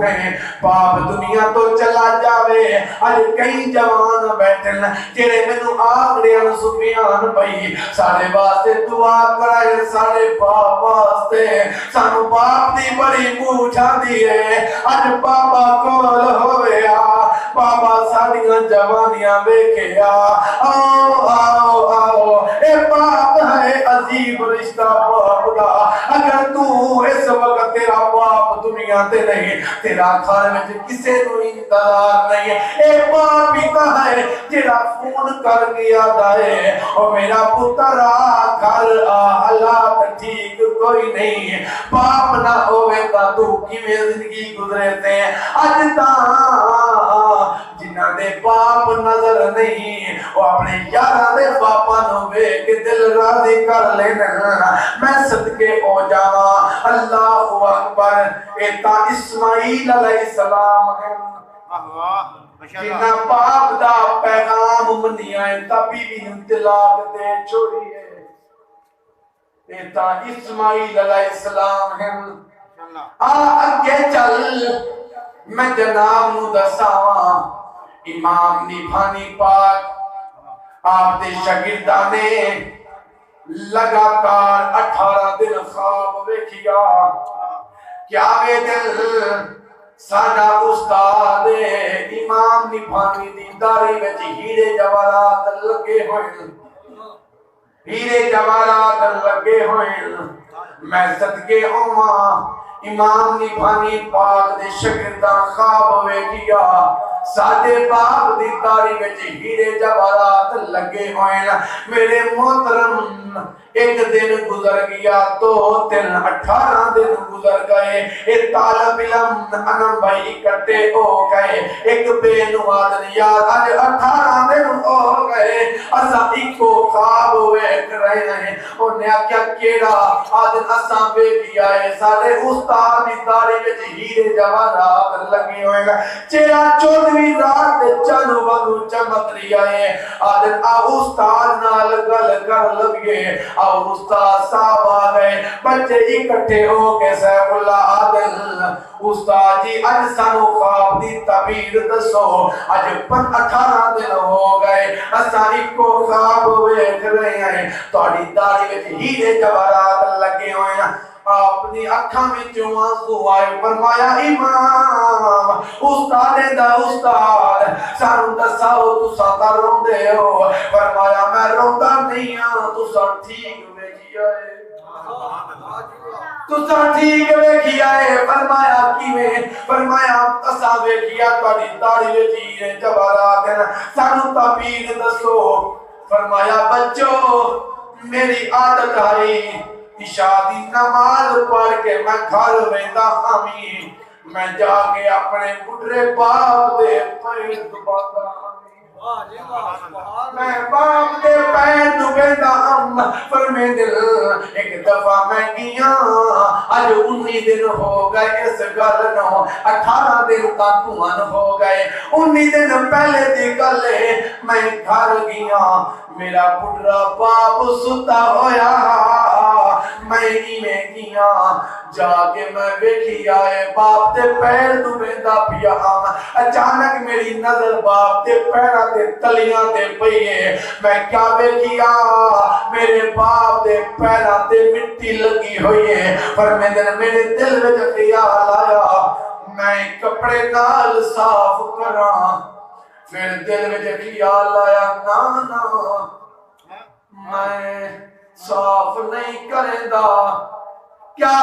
ہیں باپ دنیا تو چلا جاوے اج کئی جوان بیٹھن جڑے مینوں آکھدے ان سفیان بھائی سارے واسطے دعا کرائے سارے باپ واسطے سانو باپ دی بڑی منہ جاندی ہے اج بابا کول ہویا بابا ساڈیاں جوانیاں ویکھیا آؤ آؤ آؤ اے باپ ہے عجیب رشتہ باپ دا اگر تو اس وقت تیرا باپ دنیا تے نہیں تیرا گھر وچ کسے نو انتظار نہیں اے باپ ہی ہے جڑا فون کر گیا ہے او میرا پتر آ گھر آ حالات ٹھیک کوئی نہیں باپ نہ ہوئے تا تو کیویں زندگی گزرے تے اج تاں جنہاں دے باپ نظر نہیں وہ اپنے یاراں دے باپاں نوں ویکھ کے دل راضی کر لینا میں صدقے ہو جاواں اللہ اکبر اے تا اسماعیل علیہ السلام ہے جنہ باپ دا پیغام منیا ہے تا بیوی نوں طلاق دے چھوڑی ہے اے تا اسماعیل علیہ السلام ہے آگے چل میں جناب نو دساواں امام نبھانی پاک آپ دے شاگرداں نے لگاتار 18 دن خواب ویکھیا کیا وے دل ساڈا استاد امام نبھانی دی داڑھی وچ ہیرے جواہرات لگے ہوئے ہیرے جواہرات لگے ہوئے میں صدقے ہوواں امام نبھانی پاک دے شاگرداں خواب ویکھیا ساڈے باپ دی داڑھی وچ ہیرے جواہرات لگے ہوئے میرے محترم ایک دن گزر گیا 2 3 18 دن گزر گئے ایک طالب علم انم بھائی اکٹھے ہو گئے ایک بے نواد یاد آج 18 دن ہو گئے اساں ایکو خواب ویکھ رہے ہیں انہیں کیا کیڑا آج اساں ویکھیا ہے سارے استاد دی داڑھی وچ ہیرے جواہرات لگے ہوئے چہرہ 14ویں رات چن وانگو چمک رہیا ہے آج استاد نال گل کر لگے اور استاد صاحب آ گئے بچے اکٹھے ہو کے سیف اللہ عادل استاد جی اج سانو خواب دی تعبیر دسو اج 18 دن ہو گئے اساں اکو خواب ویکھ رہے ہیں تہاڈی داڑھی وچ ہیرے جواہرات لگے ہوئے ہیں اپنی اکھاں وچوں آنسو آئے فرمایا امام استاد دا استاد سانو دساؤ تساں تے روندے ہو فرمایا میں روندا نہیں ہاں تساں ٹھیک ویکھیا ہے تساں ٹھیک ویکھیا ہے فرمایا کیویں فرمایا اساں ویکھیا تہاڈی داڑھی وچ ہیرے جواہرات ہیں سانو تعبیر دسو فرمایا بچو میری عادت ہے عشاء دی نماز پڑھ کے میں گھر ویندا ہاں میں جا کے اپنے بڈھے باپ دے پیر دباتا میں باپ دے پیر دبیندا ہاں پر میں دل ایک دفعہ میں گیا اج 19 دن ہو گئے اس گل نو 18 دن تک ہو گئے 19 دن پہلے دی گل ہے میں گھر گیا میرا بڈھا باپ ستا ہویا میں میں گیا جا کے میں ویکھیا ہے باپ دے پیر دبیندا پیا اچانک میری نظر باپ دے پیراں تے تلیاں تے پئی ہے میں کیا ویکھیا میرے باپ دے پیراں تے مٹی لگی ہوئی ہے پر میرے دل وچ خیال آیا میں کپڑے نال صاف کراں پھر دل وچ خیال آیا نا میں صاف نہیں کریندا کیا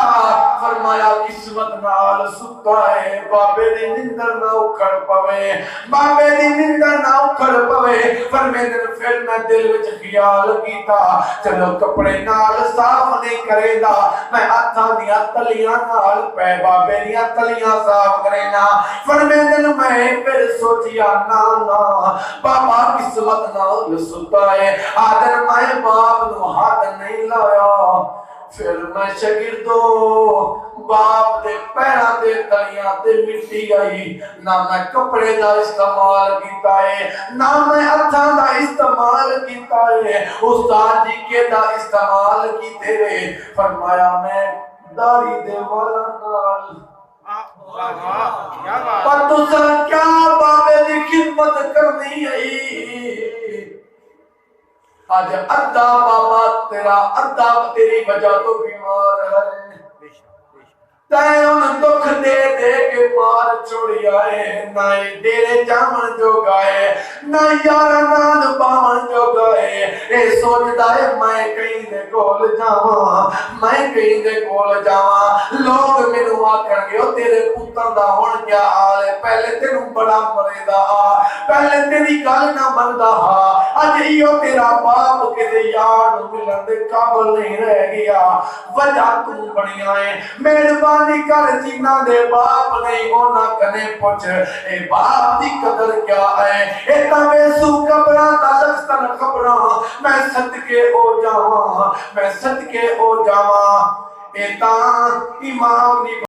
فرمایا قسمت نال ستا ہے بابے دی نندر نہ اکھڑ پوے بابے دی نندر نہ اکھڑ پوے پر پھر میں دل وچ خیال کیتا چلو کپڑے نال صاف نہیں کرے دا میں ہتھاں دیاں تلیاں نال پے بابے دیاں تلیاں صاف کرینا پر میں پھر سوچیا نا بابا قسمت نال ستا ہے آدر میں باپ نو ہاتھ نہیں لایا پھر میں شاگردو باپ دے پیراں دے تلیاں تے مٹی گئی نہ میں کپڑے دا استعمال کیتا ہے نہ میں ہتھاں دا استعمال کیتا ہے استاد جی کے دا استعمال کیتے رہے فرمایا میں داڑھی دے والا نال پر تساں کیا بابے دی خدمت کرنی ہے آج ادھا بابا تیرا ادھا تیری وجہ تو بیمار ہے تائیں ان دکھ دے دے کے مار چھوڑی آئے نہ ڈیرے جامن جو گائے نہ یارہ نال باون جو گائے اے سوچ دائے میں کہیں دے کول جاواں میں کہیں دے کول جاواں لوگ مینوں آکھن گے او تیرے پتر دا ہن کیا حال ہے پہلے تینوں بڑا مرے دا پہلے تیری گل نہ مندا اج ایو تیرا باپ کدے یار نوں ملن دے قابل نہیں رہ گیا وجہ تو بنیاں ہے مہربانی کر جنہ دے باپ نہیں ہونا کنے پوچھ اے باپ دی قدر کیا ہے اے تاوے سو قبراں تا لکھتن خبراں میں صدقے ہو جاواں اے تاں امام دی